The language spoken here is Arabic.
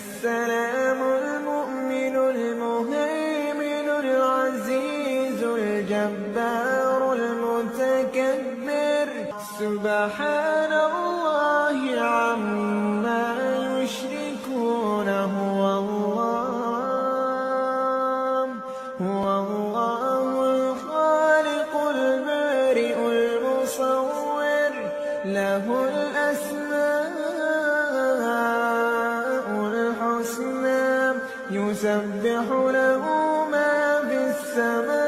السلام المؤمن المهيمن العزيز الجبار المتكبر سبحان الله عما يشركون هو الله الخالق البارئ المصور له الأسماء الحسنى يسبح له ما في السماء